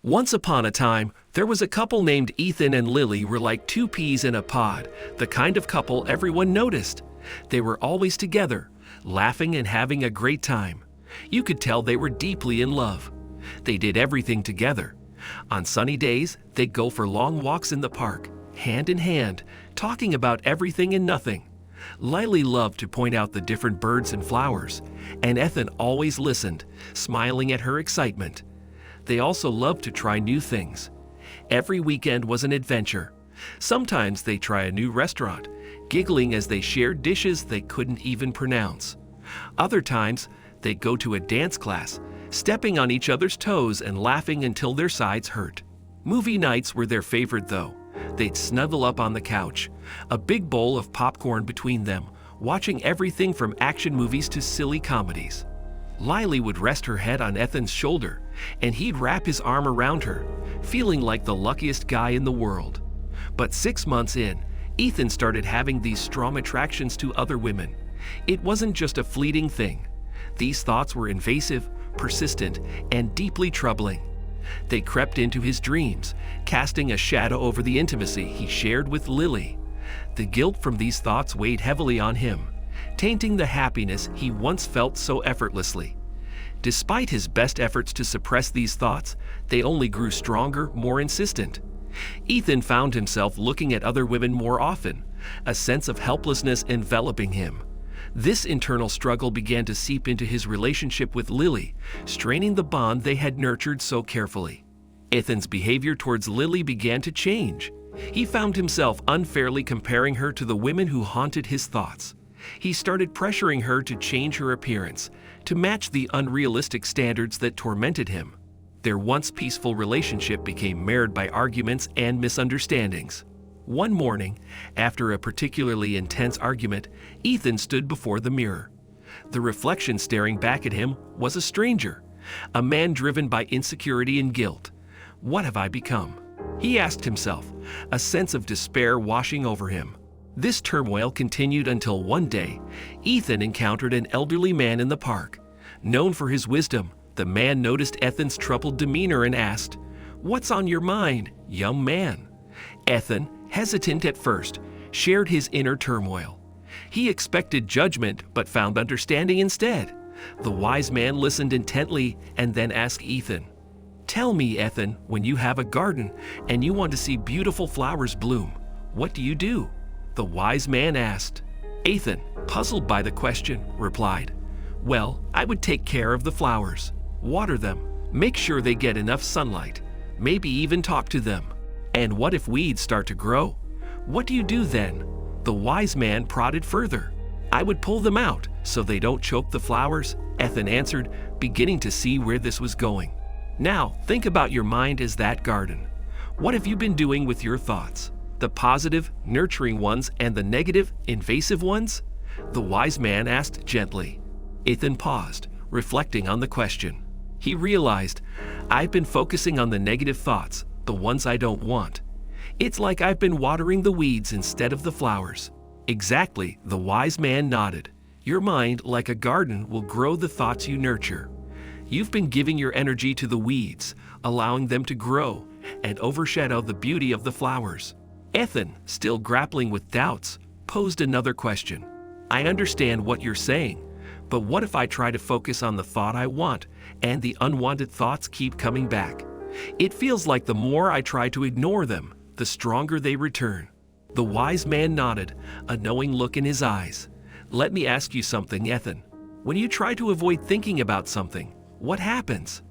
Once upon a time, there was a couple named Ethan and Lily were like two peas in a pod, the kind of couple everyone noticed. They were always together, laughing and having a great time. You could tell they were deeply in love. They did everything together. On sunny days, they'd go for long walks in the park, hand in hand, talking about everything and nothing. Lily loved to point out the different birds and flowers, and Ethan always listened, smiling at her excitement. They also loved to try new things. Every weekend was an adventure. Sometimes they try a new restaurant, giggling as they shared dishes they couldn't even pronounce. Other times, they'd go to a dance class, stepping on each other's toes and laughing until their sides hurt. Movie nights were their favorite though. They'd snuggle up on the couch, a big bowl of popcorn between them, watching everything from action movies to silly comedies. Lily would rest her head on Ethan's shoulder, and he'd wrap his arm around her, feeling like the luckiest guy in the world. But 6 months in, Ethan started having these strong attractions to other women. It wasn't just a fleeting thing. These thoughts were invasive, persistent, and deeply troubling. They crept into his dreams, casting a shadow over the intimacy he shared with Lily. The guilt from these thoughts weighed heavily on him, tainting the happiness he once felt so effortlessly. Despite his best efforts to suppress these thoughts, they only grew stronger, more insistent. Ethan found himself looking at other women more often, a sense of helplessness enveloping him. This internal struggle began to seep into his relationship with Lily, straining the bond they had nurtured so carefully. Ethan's behavior towards Lily began to change. He found himself unfairly comparing her to the women who haunted his thoughts. He started pressuring her to change her appearance, to match the unrealistic standards that tormented him. Their once peaceful relationship became marred by arguments and misunderstandings. One morning, after a particularly intense argument, Ethan stood before the mirror. The reflection staring back at him was a stranger, a man driven by insecurity and guilt. What have I become? He asked himself, a sense of despair washing over him. This turmoil continued until one day, Ethan encountered an elderly man in the park. Known for his wisdom, the man noticed Ethan's troubled demeanor and asked, "What's on your mind, young man?" Ethan, hesitant at first, shared his inner turmoil. He expected judgment but found understanding instead. The wise man listened intently and then asked Ethan, "Tell me, Ethan, when you have a garden and you want to see beautiful flowers bloom, what do you do?" The wise man asked. Ethan, puzzled by the question, replied, "Well, I would take care of the flowers, water them, make sure they get enough sunlight, maybe even talk to them. And what if weeds start to grow? What do you do then?" The wise man prodded further. "I would pull them out so they don't choke the flowers," Ethan answered, beginning to see where this was going. "Now, think about your mind as that garden. What have you been doing with your thoughts? The positive, nurturing ones and the negative, invasive ones?" The wise man asked gently. Ethan paused, reflecting on the question. He realized, "I've been focusing on the negative thoughts, the ones I don't want. It's like I've been watering the weeds instead of the flowers." "Exactly," the wise man nodded. "Your mind, like a garden, will grow the thoughts you nurture. You've been giving your energy to the weeds, allowing them to grow and overshadow the beauty of the flowers." Ethan, still grappling with doubts, posed another question. "I understand what you're saying, but what if I try to focus on the thought I want and the unwanted thoughts keep coming back? It feels like the more I try to ignore them, the stronger they return." The wise man nodded, a knowing look in his eyes. "Let me ask you something, Ethan. When you try to avoid thinking about something, what happens?"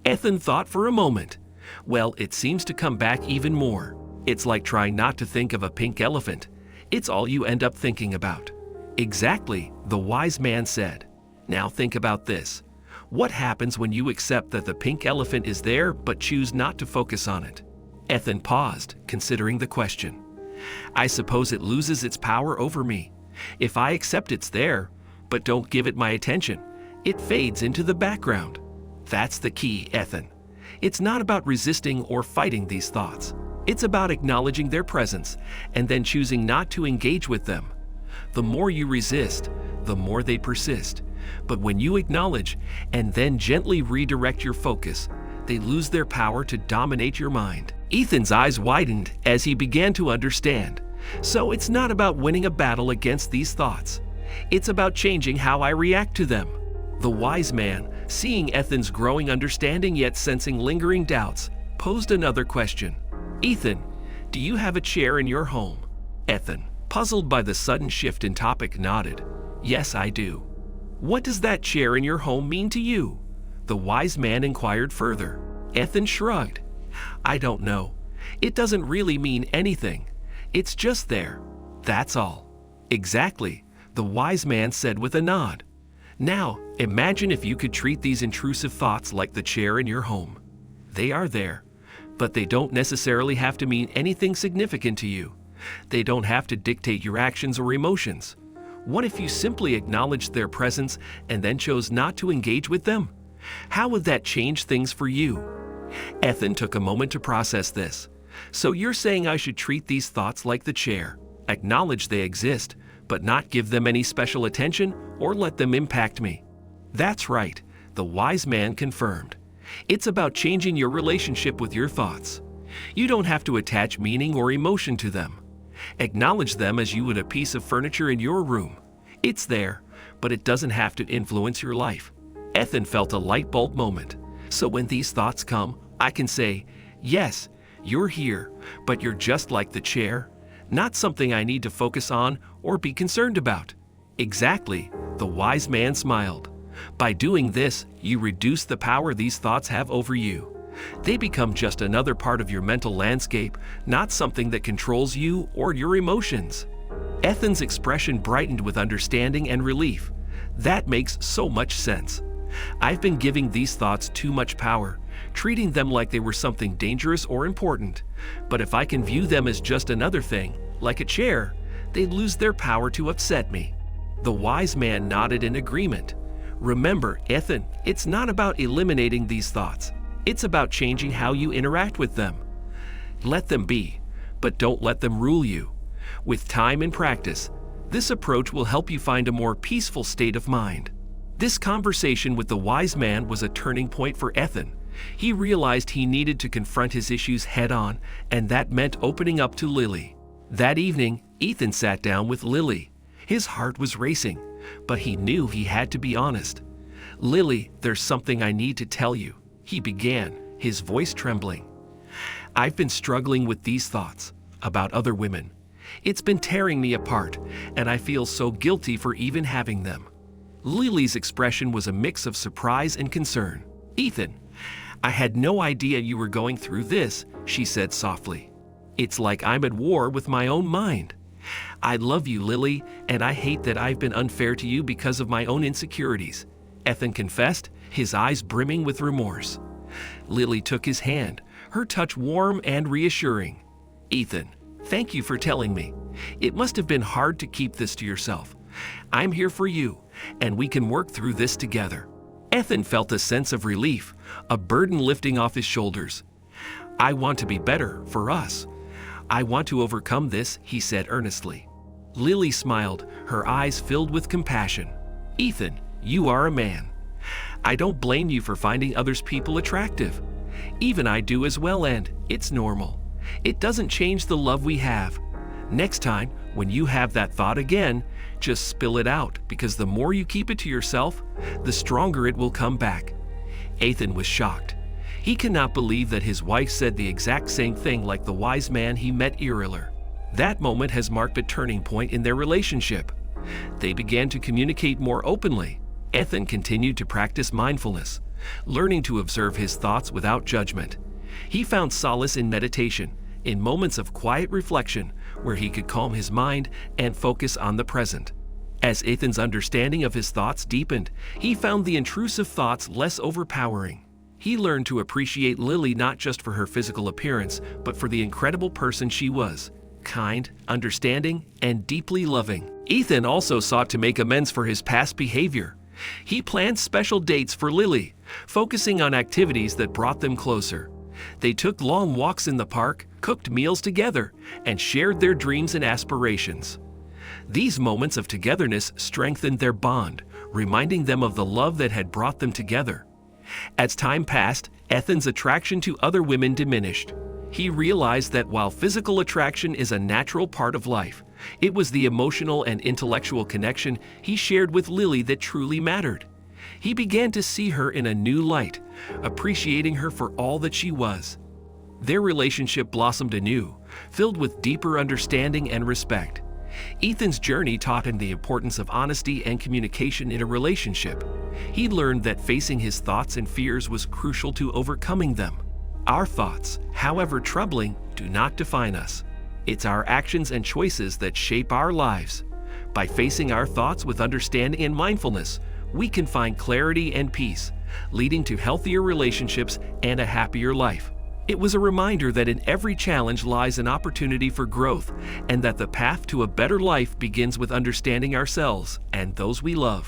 Ethan thought for a moment. "Well, it seems to come back even more. It's like trying not to think of a pink elephant. It's all you end up thinking about." "Exactly," the wise man said. "Now think about this. What happens when you accept that the pink elephant is there but choose not to focus on it?" Ethan paused, considering the question. "I suppose it loses its power over me. If I accept it's there, but don't give it my attention, it fades into the background." That's the key, Ethan. It's not about resisting or fighting these thoughts. It's about acknowledging their presence and then choosing not to engage with them. The more you resist, the more they persist. But when you acknowledge and then gently redirect your focus, they lose their power to dominate your mind. Ethan's eyes widened as he began to understand. So it's not about winning a battle against these thoughts. It's about changing how I react to them. The wise man, seeing Ethan's growing understanding yet sensing lingering doubts, posed another question. Ethan, do you have a chair in your home? Ethan, puzzled by the sudden shift in topic, nodded. Yes, I do. What does that chair in your home mean to you? The wise man inquired further. Ethan shrugged. I don't know. It doesn't really mean anything. It's just there. That's all. Exactly, the wise man said with a nod. Now, imagine if you could treat these intrusive thoughts like the chair in your home. They are there, but they don't necessarily have to mean anything significant to you. They don't have to dictate your actions or emotions. What if you simply acknowledged their presence and then chose not to engage with them? How would that change things for you? Ethan took a moment to process this. So you're saying I should treat these thoughts like the chair, acknowledge they exist, but not give them any special attention or let them impact me? That's right, the wise man confirmed. It's about changing your relationship with your thoughts. You don't have to attach meaning or emotion to them. Acknowledge them as you would a piece of furniture in your room. It's there, but it doesn't have to influence your life. Ethan felt a light bulb moment. So when these thoughts come, I can say, yes, you're here, but you're just like the chair, not something I need to focus on or be concerned about. Exactly, the wise man smiled. By doing this, you reduce the power these thoughts have over you. They become just another part of your mental landscape, not something that controls you or your emotions. Ethan's expression brightened with understanding and relief. That makes so much sense. I've been giving these thoughts too much power, treating them like they were something dangerous or important. But if I can view them as just another thing, like a chair, they lose their power to upset me. The wise man nodded in agreement. Remember, Ethan, it's not about eliminating these thoughts. It's about changing how you interact with them. Let them be, but don't let them rule you. With time and practice, this approach will help you find a more peaceful state of mind. This conversation with the wise man was a turning point for Ethan. He realized he needed to confront his issues head-on, and that meant opening up to Lily. That evening, Ethan sat down with Lily. His heart was racing, but he knew he had to be honest. Lily, there's something I need to tell you, he began, his voice trembling. I've been struggling with these thoughts about other women. It's been tearing me apart, and I feel so guilty for even having them. Lily's expression was a mix of surprise and concern. Ethan, I had no idea you were going through this, she said softly. It's like I'm at war with my own mind. I love you, Lily, and I hate that I've been unfair to you because of my own insecurities, Ethan confessed, his eyes brimming with remorse. Lily took his hand, her touch warm and reassuring. Ethan, thank you for telling me. It must have been hard to keep this to yourself. I'm here for you, and we can work through this together. Ethan felt a sense of relief, a burden lifting off his shoulders. I want to be better for us. I want to overcome this, he said earnestly. Lily smiled, her eyes filled with compassion. Ethan, you are a man. I don't blame you for finding others people attractive. Even I do as well, and it's normal. It doesn't change the love we have. Next time, when you have that thought again, just spill it out, because the more you keep it to yourself, the stronger it will come back. Ethan was shocked. He cannot believe that his wife said the exact same thing like the wise man he met earlier. That moment has marked a turning point in their relationship. They began to communicate more openly. Ethan continued to practice mindfulness, learning to observe his thoughts without judgment. He found solace in meditation, in moments of quiet reflection where he could calm his mind and focus on the present. As Ethan's understanding of his thoughts deepened, he found the intrusive thoughts less overpowering. He learned to appreciate Lily not just for her physical appearance, but for the incredible person she was, kind, understanding, and deeply loving. Ethan also sought to make amends for his past behavior. He planned special dates for Lily, focusing on activities that brought them closer. They took long walks in the park, cooked meals together, and shared their dreams and aspirations. These moments of togetherness strengthened their bond, reminding them of the love that had brought them together. As time passed, Ethan's attraction to other women diminished. He realized that while physical attraction is a natural part of life, it was the emotional and intellectual connection he shared with Lily that truly mattered. He began to see her in a new light, appreciating her for all that she was. Their relationship blossomed anew, filled with deeper understanding and respect. Ethan's journey taught him the importance of honesty and communication in a relationship. He learned that facing his thoughts and fears was crucial to overcoming them. Our thoughts, however troubling, do not define us. It's our actions and choices that shape our lives. By facing our thoughts with understanding and mindfulness, we can find clarity and peace, leading to healthier relationships and a happier life. It was a reminder that in every challenge lies an opportunity for growth, and that the path to a better life begins with understanding ourselves and those we love.